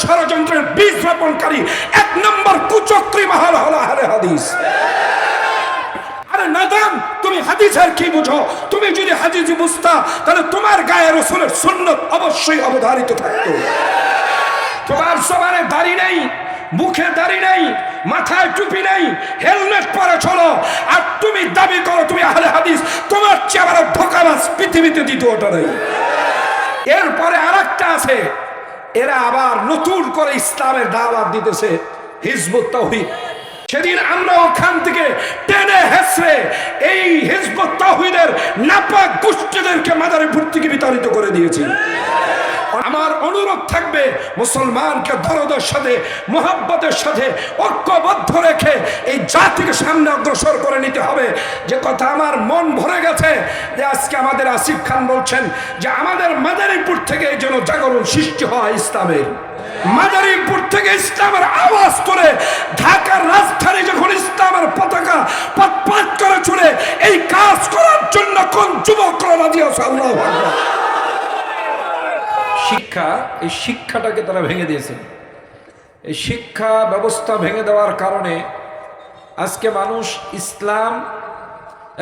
ষড়যন্ত্রের বীজ রোপণকারী এক নম্বর কুচক্রী মহল হলো আহলে হাদিস। আরে নাদাম, তুমি হাদিসের কি বুঝো? তুমি যদি হাদিস বুঝতা তাহলে তোমার গায়ে রাসূলের সুন্নাত অবশ্যই অবধারিত থাকতো। তোমার সবারে দাড়ি নেই, মুখে দাড়ি নেই, মাথায় টুপি নেই, হেলমেট পরে চলো, আর তুমি দাবি করো তুমি আহলে হাদিস। তোমার চেয়ে বড় ধোঁকাবাজ পৃথিবীতে দ্বিতীয়টা নেই। এরপরে আরেকটা আছে, এরা আবার নতুন করে ইসলামের দাওয়াত দিতেছে, হিজবুত তাওহীদ। সেদিন আমরা ওখান থেকে টেনে হেসড়ে এই হিজবুত তাওহীদের নাপাক গোষ্ঠীদেরকে মাদারীপুর থেকে বিতাড়িত করে দিয়েছি। আমার অনুরোধ থাকবে, মুসলমানকে দরদের সাথে, মোহাব্বতের সাথে ঐক্যবদ্ধ রেখে এই জাতিকে সামনে অগ্রসর করে নিতে হবে। যে কথা আমার মন ভরে গেছে, যে আজকে আমাদের আসিফ খান বলছেন যে আমাদের মাদারীপুর থেকে এই জন্য জাগরণ সৃষ্টি হয় ইসলামের। মাদারীপুর থেকে ইসলামের আওয়াজ করে ঢাকার রাজধানী যখন ইসলামের পতাকা পথ করে চলে, এই কাজ করার জন্য কোন যুবকরা রাজি আছে? আল্লাহু আকবার। শিক্ষা, এই শিক্ষাটাকে তারা ভেঙে দিয়েছেন। এই শিক্ষা ব্যবস্থা ভেঙে দেওয়ার কারণে আজকে মানুষ ইসলাম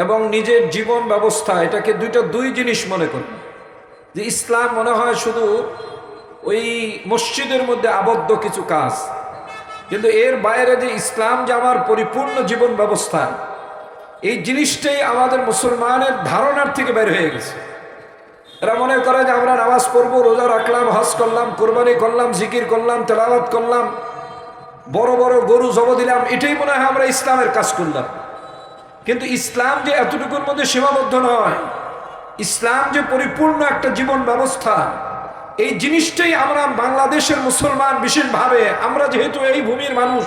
এবং নিজের জীবন ব্যবস্থা এটাকে দুই জিনিস মনে করে। যে ইসলাম মনে হয় শুধু ওই মসজিদের মধ্যে আবদ্ধ কিছু কাজ, কিন্তু এর বাইরে যে ইসলাম যে আমার পরিপূর্ণ জীবন ব্যবস্থা, এই জিনিসটাই আমাদের মুসলমানের ধারণার থেকে বের হয়ে গেছে। এরা মনে করে যে আমরা নামাজ পড়বো, রোজা রাখলাম, হজ করলাম, কোরবানি করলাম, জিকির করলাম, তেলাওয়াত করলাম, বড় বড় গরু জব দিলাম, এটাই মনে হয় আমরা ইসলামের কাজ করলাম। কিন্তু ইসলাম যে এতটুকুর মধ্যে সীমাবদ্ধ নয়। ইসলাম যে পরিপূর্ণ একটা জীবন ব্যবস্থা, এই জিনিসটাই আমরা বাংলাদেশের মুসলমান বিশেষভাবে, আমরা যেহেতু এই ভূমির মানুষ,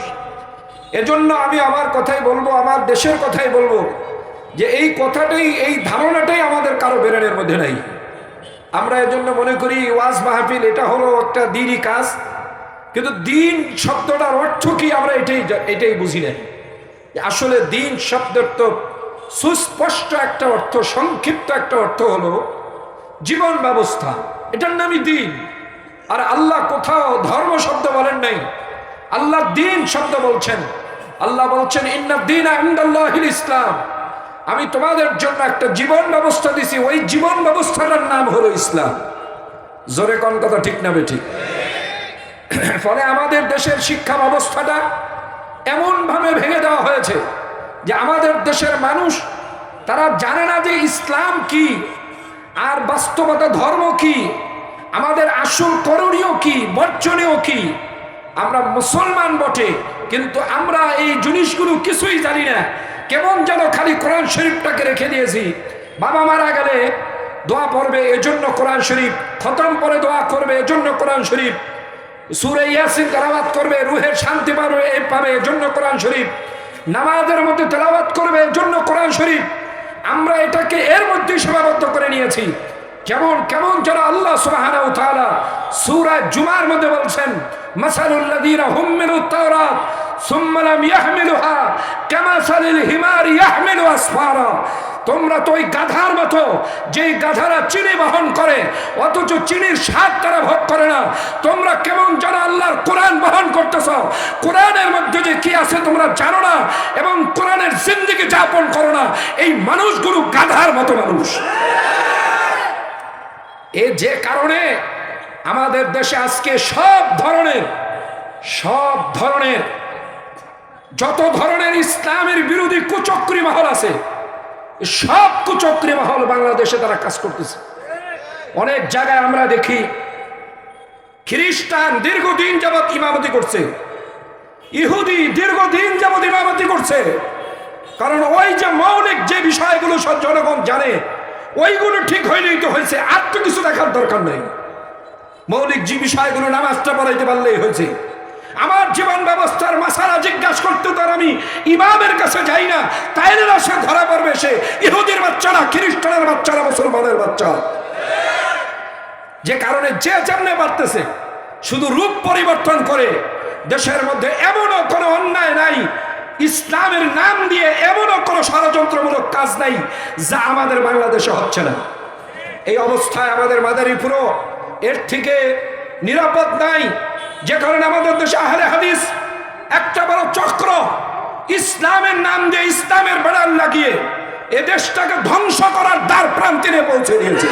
এজন্য আমি আমার কথাই বলবো, আমার দেশের কথাই বলবো, যে এই কথাটাই, এই ধারণাটাই আমাদের কারো বেরেনের মধ্যে নাই। আমরা এজন্য মনে করি ওয়াজ মাহফিল এটা হলো একটা দিনই কাজ, কিন্তু দিন শব্দটার অর্থ কি আমরা এটাই বুঝি না। আসলে দিন শব্দের তো সুস্পষ্ট একটা অর্থ, সংক্ষিপ্ত একটা অর্থ হলো জীবন ব্যবস্থা, এটার নামই দিন। আর আল্লাহ কোথাও ধর্ম শব্দ বলেন নাই, আল্লাহ দিন শব্দ বলছেন। আল্লাহ বলছেন ইন্না দীনা ইনদাল্লাহিল ইসলাম, আমি তোমাদের জন্য একটা জীবন ব্যবস্থা দিছি, ওই জীবন ব্যবস্থাটার নাম হলো ইসলাম। জোরে কোন কথা ঠিক না বেঠিক? ফলে আমাদের দেশের শিক্ষা ব্যবস্থাটা এমন ভাবে ভেঙে দেওয়া হয়েছে যে আমাদের দেশের মানুষ তারা জানে না যে ইসলাম কি আর বাস্তবতা ধর্ম কি, আমাদের আসল করণীয় কি, বর্জনীয় কি। আমরা মুসলমান বটে, কিন্তু আমরা এই জিনিসগুলো কিছুই জানি না। কেমন যেন খালি কোরআন শরীফটাকে রেখে দিয়েছি। বাবা মারা গেলে দোয়া পড়বে এজন্য কোরআন শরীফ, খতম পরে দোয়া করবে এজন্য কোরআন শরীফ, সূরা ইয়াসিন তেলাওয়াত করবে রুহের শান্তি পাবে এজন্য কোরআন শরীফ, নামাজের মধ্যে তেলাওয়াত করবে এজন্য কোরআন শরীফ। আমরা এটাকে এর মধ্যে সীমাবদ্ধ করে নিয়েছি। কেমন যেন আল্লাহ সুবহানাহু ওয়া তাআলা সূরা জুমার মধ্যে বলছেন, মাসালুল্লাযীনা হুম্মিলুত তাওরাত সুম্মা লাম ইয়াহমিলুহা কামাসালিল হিমারি ইয়াহমিলু আসফারা। তোমরা তো ওই গাধার মতো, যেই গাধারা চিনি বহন করে অথচ চিনির স্বাদ তারা ভোগ করে না। তোমরা কেমন যেন আল্লাহর কোরআন বহন করতেছ, কোরআনের মধ্যে যে কি আছে তোমরা জানো না, এবং কোরআনের জিন্দেগি যাপন করো না। এই মানুষগুলো গাধার মতো মানুষ। যে কারণে আমাদের দেশে আজকে সব ধরনের যত ধরনের ইসলামের বিরোধী কুচক্রী মহল আছে, সব কুচক্রী মহল বাংলাদেশে তারা কাজ করতেছে। অনেক জায়গায় আমরা দেখি খ্রিস্টান দীর্ঘদিন যাবৎ ইমামতি করছে, ইহুদি দীর্ঘদিন যাবৎ ইমামতি করছে। কারণ ওই যে মৌলিক যে বিষয়গুলো সব জনগণ জানে, ওইগুলো ঠিক হইলেই তো হয়েছে, আর তো কিছু দেখার দরকার নেই। মৌলিক যে বিষয়গুলো নামাজটা পড়াইতে পারলেই হয়েছে। আমার জীবন ব্যবস্থার মাসালা জিজ্ঞাসা করতে তো আমি ইমামের কাছে যাই না, তাইলে না সে ধরা পড়বে সে ইহুদির বাচ্চা না, খ্রিস্টানের বাচ্চা না, মুসলমানের বাচ্চা। যে কারণে যে যেমনে পারতেছে শুধু রূপ পরিবর্তন করে দেশের মধ্যে এমনও কোনো অন্যায় নাই, ইসলামের নাম দিয়ে এমনও কোনো ষড়যন্ত্রমূলক কাজ নাই যা আমাদের বাংলাদেশে হচ্ছে না। এই অবস্থায় আমাদের মাদারীপুরও এর থেকে নিরাপদ নাই। যে কারণে আমাদের দেশে আহলে হাদিস একটা বড় চক্র ইসলামের নাম দিয়ে ইসলামের বেড়াল লাগিয়ে এ দেশটাকে ধ্বংস করার দ্বার প্রান্তে পৌঁছে দিয়েছে।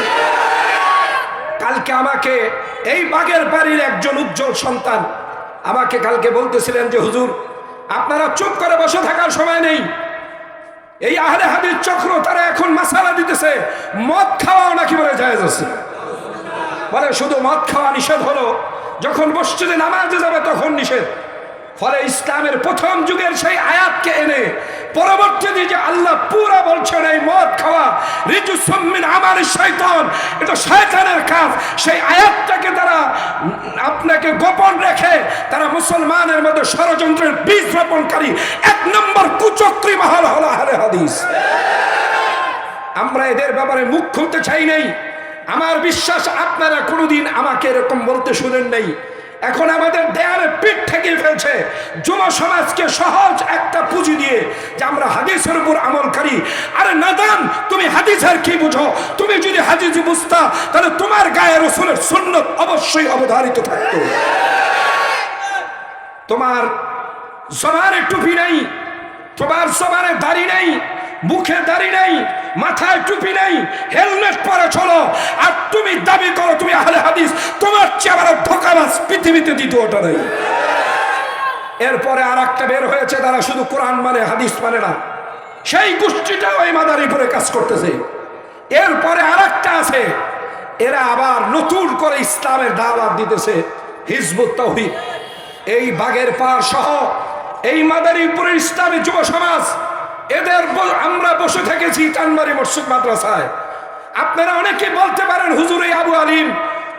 কালকে আমাকে এই বাগের বাড়ির একজন উজ্জ্বল সন্তান আমাকে কালকে বলতেছিলেন যে হুজুর, আপনারা চুপ করে বসে থাকার সময় নেই। এই আহলে হাদিস চক্র তারা এখন মাসালা দিতেছে মদ খাওয়াও নাকি বলে জায়েজ আছে। বলে শুধু মদ খাওয়া নিষেধ হলো, যখন মসজিদে নামাজে যাবে তখন নিষেধ। ফলে ইসলামের প্রথম যুগের সেই আয়াতকে এনে পরবর্তীতে যে আল্লাহ পুরা বলছেন এই মদ খাওয়া রিজুসুম মিন আমালিশ শয়তান, এটা শয়তানের কাজ, সেই আয়াতটাকে তারা আপনাকে গোপন রেখে তারা মুসলমানের মধ্যে ষড়যন্ত্রের বীজ রোপণকারী এক নম্বর কুচক্রী মহল হলো আহলে হাদিস। আমরা এদের ব্যাপারে মুখ খুলতে চাই নাই। আমার বিশ্বাস আপনারা কোনোদিন আমাকে এরকম বলতে শুনেন নাই। এখন আমাদের দেয়ালে পিঠ ঠেকিয়ে ফেলছে যুব সমাজকে সহজ একটা পুঁজি দিয়ে যে আমরা হাদিসের উপর আমলকারী। আরে নাদান, তুমি হাদিসের কি বুঝো? তুমি যদি হাদিস বুঝতা তাহলে তোমার গায়ে রাসূলের সুন্নাত অবশ্যই অবধারিত থাকতো। তোমার জবানে টুপি নেই, তোমার জবানে দাড়ি নেই, মুখে দাড়ি নেই, মাথায় টুপি নেই, হেলমেট পরে চলো, আর তুমি দাবি করো তুমি আহলে হাদিস। তোমার চেয়ে বড় ধোঁকাবাজ পৃথিবীতে দ্বিতীয়টা নেই। এরপরে আর একটা বের হয়েছে, তারা শুধু কোরআন মানে হাদিস মানে না, সেই গোষ্ঠীটাও এই মাদারীপুরে কাজ করতেছে। এরপরে আর একটা আছে, এরা আবার নতুন করে ইসলামের দাওয়াত দিতেছে, হিজবুত তাওহীদ। এই বাগের পাড় সহ এই মাদারীপুরের ইসলামী যুব সমাজ, এদের আমরা বসে থেকেছি চানবাড়ি মসজিদ মাদ্রাসায়। আপনারা অনেকে বলতে পারেন হুজুর এই আবু আলিম,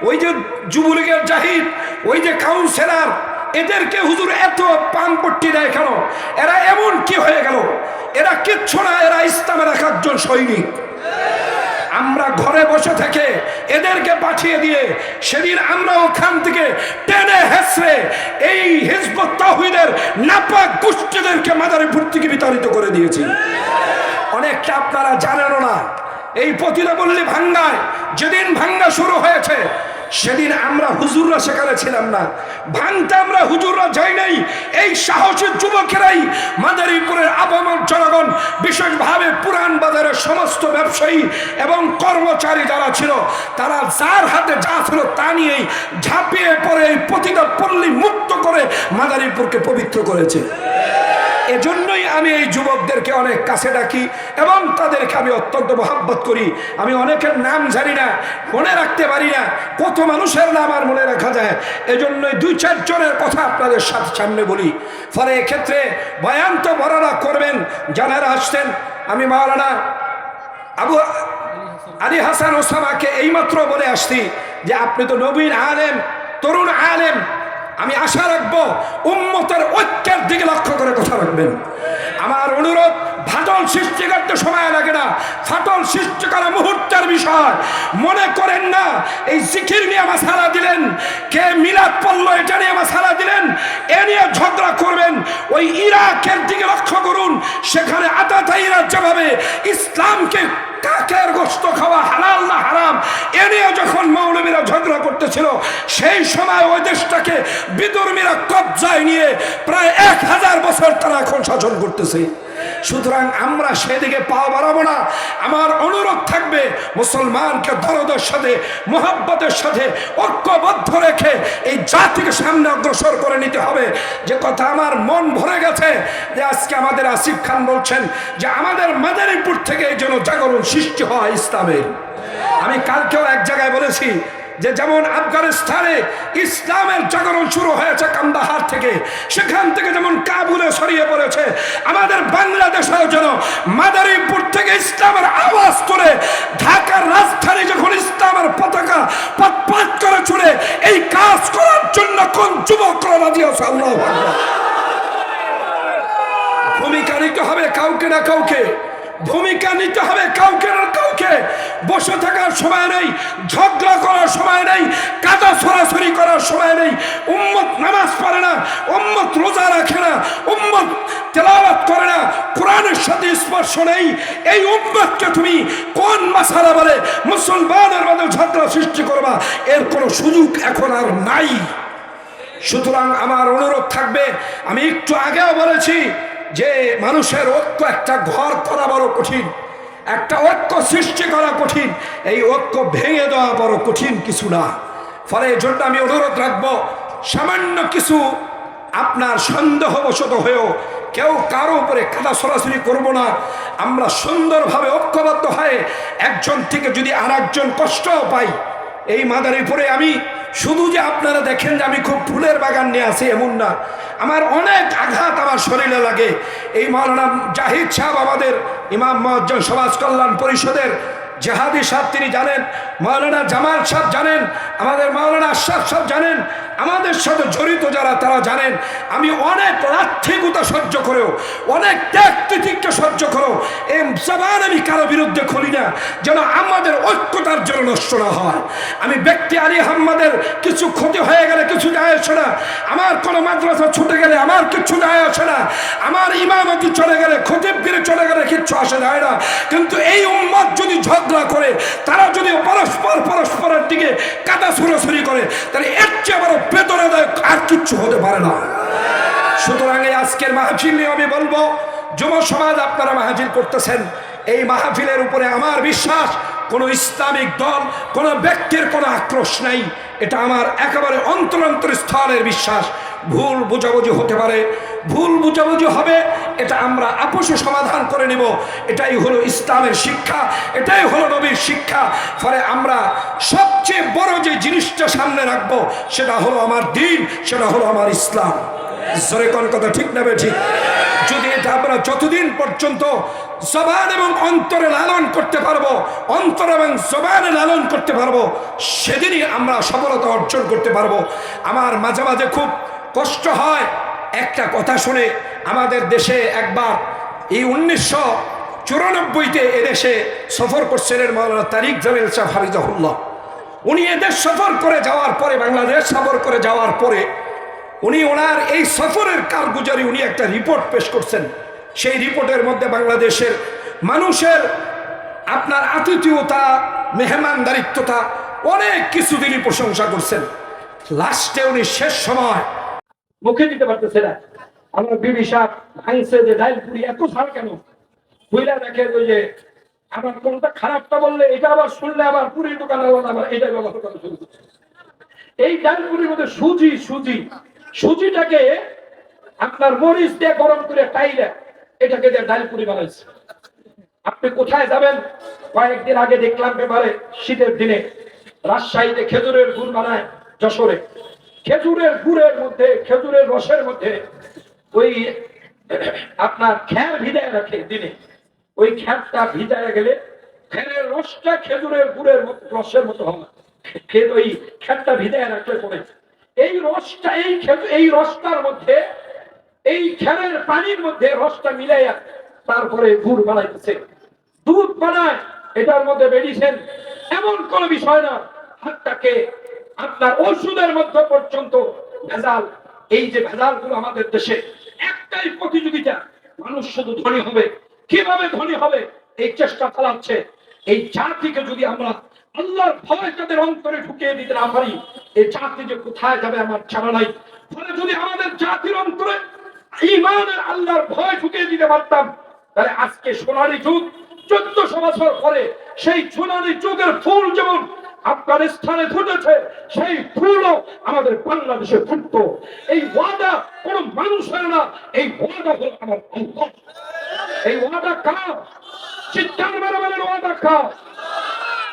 ওই যে যুবলীগের জাহিদ, ওই যে কাউন্সিলর, এদেরকে হুজুর এত পামপট্টি দেয় কেন? এরা এমন কি হয়ে গেল? এরা কিচ্ছু না, এরা ইসলামের এক একজন সৈনিক। আমরা ঘরে বসে থেকে এদেরকে পাঠিয়ে দিয়ে সেদিন আমরা ওখান থেকে টেনে হেসড়ে এই হিজবুত তাওহীদের নাপাক গোষ্ঠীদেরকে মাদারীপুর থেকে বিতাড়িত করে দিয়েছি। অনেকটা আপনারা জানেনও না, এই পতিতাপল্লী ভাঙ্গায় যেদিন ভাঙ্গা শুরু হয়েছে সেদিন আমরা হুজুররা সেখানে ছিলাম না, ভাঙতে আমরা হুজুররা যাই নাই। এই সাহসী যুবকেরাই মাদারীপুরের আপামর জনগণ, বিশেষভাবে পুরান বাজারের সমস্ত ব্যবসায়ী এবং কর্মচারী যারা ছিল, তারা যার হাতে যা ছিল তা নিয়েই ঝাঁপিয়ে পড়ে এই পতিতাপল্লী মুক্ত করে মাদারীপুরকে পবিত্র করেছে। এজন্যই আমি এই যুবকদেরকে অনেক কাছে ডাকি এবং তাদেরকে আমি অত্যন্ত মহব্বত করি। আমি অনেকের নাম জানি না, মনে রাখতে পারি না, কত মানুষের নাম আর মনে রাখা যায়। এজন্যই 2-4 জনের কথা আপনাদের সামনে বলি। ফলে এক্ষেত্রে বয়ান তো বড়রা করবেন যারা আসছেন। আমি মাওলানা আবু আলী হাসান ওসামাকে এইমাত্র বলে আসছি যে আপনি তো নবীন আলেম, তরুণ আলেম, আমি আশা রাখবো উম্মতের ঐক্যের দিকে লক্ষ্য করে কথা রাখবেন। আমার অনুরোধ, ফাটল সৃষ্টি করতে সময় লাগে না, ফাটল সৃষ্টি করা মুহূর্তের বিষয়। মনে করেন না এই জিকির নিয়ে মাসালা দিলেন, কে মিলাদ পড়লো এটা নিয়ে মাসালা দিলেন, এ নিয়ে ঝগড়া করবেন। ওই ইরাকের দিকে লক্ষ্য করুন, সেখানে আতাতায়ীরা যেভাবে ইসলামকে কাকের গোশত খাওয়া হালাল না হারাম এ নিয়ে যখন মৌলবীরা ঝগড়া করতেছিল, সেই সময় ওই দেশটাকে বিধর্মীরা কবজায় নিয়ে প্রায় 1000 বছর তারা এখন শাসন করতেছে। সুতরাং আমরা সেদিকে পা বাড়াবো না। আমার অনুরোধ থাকবে মুসলমানকে দরদের সাথে, মোহাব্বতের সাথে ঐক্যবদ্ধ রেখে এই জাতিকে সামনে অগ্রসর করে নিতে হবে। যে কথা আমার মন ভরে গেছে যে আজকে আমাদের আসিফ খান বলছেন যে আমাদের মাদারীপুর থেকে এই জন্য জাগরণ সৃষ্টি হয় ইসলামের। আমি কালকেও এক জায়গায় বলেছি যে যেমন আফগানিস্তানে ইসলামের জাগরণ শুরু হয়েছে কান্দাহার থেকে, সেখান থেকে যেমন কাবুলে ছড়িয়ে পড়েছে, আমাদের বাংলাদেশেও যেন মাদারীপুর থেকে ইসলামের আওয়াজ করে ঢাকার রাজধানী যখন ইসলামের পতাকা পথ করে ছুড়ে এই কাজ করার জন্য কোন যুবকরা রাজি আছে? আল্লাহু আকবার। ভূমিকা নিতে হবে কাউকে না কাউকে, ভূমিকা নিতে হবে কাউকে না কাউকে। বসে থাকার সময় নেই, ঝগড়া করার সময় নেই, কাদা ছড়াছড়ি করার সময় নেই। উম্মত নামাজ পড়ে না, উম্মত রোজা রাখে না, উম্মত তেলাওয়াত করে না, কোরআনের সাথে স্পর্শ নেই। এই উম্মতকে তুমি কোন মাসালা বলে মুসলমানের মধ্যে ঝগড়া সৃষ্টি করবা? এর কোনো সুযোগ এখন আর নাই। সুতরাং আমার অনুরোধ থাকবে, আমি একটু আগেও বলেছি যে মানুষের ঐক্য, একটা ঘর করা বড় কঠিন, একটা ঐক্য সৃষ্টি করা কঠিন, এই ঐক্য ভেঙে দেওয়া বড় কঠিন কিছু না। ফলে এই জন্য আমি অনুরোধ রাখবো, সামান্য কিছু আপনার সন্দেহবশত হয়েও কেউ কারো উপরে কাদা সরাসরি করবো না। আমরা সুন্দরভাবে ঐক্যবদ্ধ হয়ে একজন থেকে যদি আর একজন কষ্টও পাই, এই মাদারীপুরে আমি শুধু যে আপনারা দেখেন যে আমি খুব ফুলের বাগান নিয়ে আসি এমন না, আমার অনেক আঘাত আমার শরীরে লাগে। এই মাওলানা জাহিদ সাহেব, আমাদের ইমাম মুয়াজ্জিন সমাজ কল্যাণ পরিষদের জেহাদি সাহেব, তিনি জানেন, মাওলানা জামাল সাহেব জানেন, আমাদের মাওলানা আশরাফ সাহেব জানেন, আমাদের সাথে জড়িত যারা তারা জানেন, আমি অনেক লাঠিগুতা সহ্য করেও, অনেক ত্যাগ তিতিক্ষা সহ্য করেও এই জবান আমি কারো বিরুদ্ধে খুলি না, যেন আমাদের ঐক্যতার জন্য নষ্ট না হয়। আমি ব্যক্তি আলী আহম্মদের কিছু ক্ষতি হয়ে গেলে কিছু যায় আসে না, আমার কোনো মাদ্রাসা ছুটে গেলে আমার কিছু যায় আসে না, আমার ইমামতি চলে গেলে, খতিবগিরি চলে গেলে কিচ্ছু আসে যায় না। কিন্তু এই উম্মত যদি ঝগড়া করে, তারা যদি পরস্পরের দিকে কাদা ছুড়াছুড়ি করে, তাহলে এর চেয়ে বড় বেদনাদায়ক আর কিচ্ছু হতে পারে না। সুতরাং এই আজকের মাহফিল নিয়ে আমি বলবো, যুব সমাজ আপনারা মাহফিল করতেছেন, এই মাহফিলের উপরে আমার বিশ্বাস কোনো ইসলামিক দল, কোনো ব্যক্তির কোনো আক্রোশ নাই, এটা আমার একেবারে অন্তরস্থলের বিশ্বাস। ভুল বুঝাবুঝি হতে পারে, ভুল বুঝাবুঝি হবে, এটা আমরা আপোষে সমাধান করে নেব। এটাই হলো ইসলামের শিক্ষা, এটাই হলো নবীর শিক্ষা। ফলে আমরা সবচেয়ে বড় যে জিনিসটা সামনে রাখবো, সেটা হলো আমার দ্বীন, সেটা হলো আমার ইসলাম। জোরে কোন কথা ঠিক না ঠিক? যদি এটা আমরা যতদিন পর্যন্ত জবান এবং অন্তরে লালন করতে পারবো, অন্তর এবং জবানে লালন করতে পারবো, সেদিনই আমরা সফলতা অর্জন করতে পারবো। আমার মাঝে মাঝে খুব কষ্ট হয় একটা কথা শুনে। আমাদের দেশে একবার এই 1994-তে এদেশে সফর করছিলেন মাওলানা তারিক জামিল সাহেব হাফিজাহুল্লাহ। উনি এদেশ সফর করে যাওয়ার পরে, বাংলাদেশ সফর করে যাওয়ার পরে, উনি ওনার এই সফরের কারগুজারি উনি একটা রিপোর্ট পেশ করছেন। সেই রিপোর্টের মধ্যে বাংলাদেশের মানুষের আপনার আতিথেয়তা, মেহমানদারিত্বতা, অনেক কিছু তিনি প্রশংসা করছেন। লাস্টে উনি শেষ সময় মুখে দিতে পারতেছে না। আমার বিবি সাহেব ভাঙছে যে ডাইল পুরি এত সার কেন, বুঝলা দেখে ওই যে আমার কোনটা খারাপটা বললে এটা আবার শুনলে আবার পুরীর দোকান আবার এটা ব্যবহার করা শুরু করছে। এই ডাইল পুরির মধ্যে সুজিটাকে আপনার মরিচ দিয়ে গরম করে টাইলে এটাকে দিয়ে ডাইল পুরি বানাইছে। আপনি কোথায় যাবেন? কয়েকদিন আগে দেখলাম পেপারে, শীতের দিনে রাজশাহীতে খেজুরের গুড় বানায়, যশোরে খেজুরের গুড়ের মধ্যে, খেজুরের রসের মধ্যে ওই আপনার খ্যার ভিজায় রাখে দিনে। ওই খ্যারটা ভিজায় গেলে খ্যারের রসটা খেজুরের গুড়ের রসের মতো হবে। ওই খ্যারটা ভিজায় রাখলে পরে এই রসটা, এই রসটার মধ্যে, এই খ্যারের পানির মধ্যে রসটা মিলাইয়া তারপরে গুড় বানাইতেছে, দুধ বানায়। এটার মধ্যে মেডিসিন এমন কোন বিষয় না, হাতটাকে আপনার ওষুধের মধ্যে পর্যন্ত ভেজাল। এই যে ভেজালগুলো আমাদের দেশে, একটাই প্রতিযোগিতা, মানুষ শুধু ধনী হবে। কিভাবে ধনী হবে এই চেষ্টা চালাচ্ছে। এই জাতিকে যদি আমরা আল্লাহর ভয় তাদের অন্তরে ঢুকিয়ে দিতে না পারি, এই জাতি যে কোথায় যাবে আমার জানা নাই। ফলে যদি আমাদের জাতির অন্তরে ঈমানের আল্লাহর ভয় ঢুকিয়ে দিতে পারতাম, তাহলে আজকে সোনালী যুগ 1400 বছর পরে সেই সোনালী যুগের ফুল যেমন আফগানিস্তানে ফুটেছে, সেই ফুলও আমাদের বাংলাদেশে ফুটতো। এই ওয়াদা কোন মানুষের না, এই ওয়াদা হলো আমার আল্লাহ। এই ওয়াদা কার? চিৎকার মেরে বলেন ওয়াদা কার?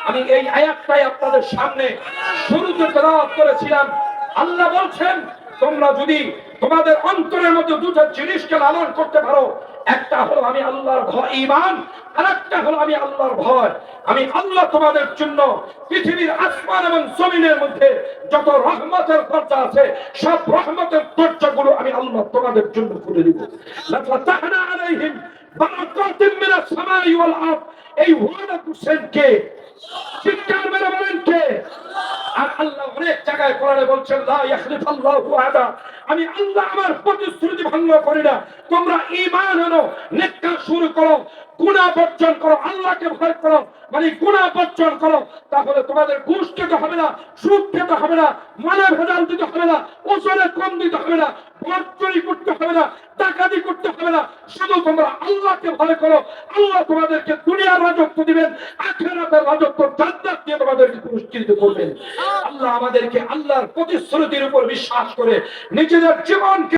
আমি এই আয়াতটাই আপনাদের সামনে শুরুতে তেলাওয়াত করেছিলাম। আল্লাহ বলছেন, তোমরা যদি তোমাদের অন্তরের মধ্যে দুটো জিনিসকে লালন করতে পারো, একটা হলো আমি আল্লাহর ভয়, ঈমান, আর একটা হলো আমি আল্লাহর ভয়। আমি আল্লাহ তোমাদের জন্য পৃথিবীর আসমান এবং জমিনের মধ্যে যত রহমতের দরজা আছে, সব রহমতের দরজাগুলো আমি আল্লাহ তোমাদের জন্য খুলে দিব। লাফাতাহনা আলাইহিম বারাকাতিন মিনাস সামাই ওয়াল আরদ। এই ওয়াদা করছেন কে? চিৎকার মেরে বলেন কে? আর আল্লাহ অনেক জায়গায় কোরআনে বলছেন লা ইয়াখলিফাল্লাহু আহাদা, আমি আল্লাহ আমার প্রতিশ্রুতি ভঙ্গ করি না। তোমরা ঈমান আনো, নেক কাজ শুরু করো, গুনাহ বর্জন করো, আল্লাহকে ভয় করো, মানে গুনাহ বর্জন করো, তাহলে তোমাদের ঘুষ খেতে হবে না, সুদ খেতে হবে না, মালা ভেজাল দিতে হবে না, ওজনে কম দিতে হবে না, বর্জনী করতে হবে না, ডাকাতি করতে হবে না। শুধু তোমরা আল্লাহকে ভয় করো, আল্লাহ তোমাদেরকে দুনিয়ার রাজত্ব দিবেন, আখিরাতের রাজত্ব জান্নাত দিয়ে তোমাদেরকে পুরস্কৃত করবেন। আল্লাহ আমাদেরকে আল্লাহর প্রতিশ্রুতির উপর বিশ্বাস করে নিজেদের জীবনকে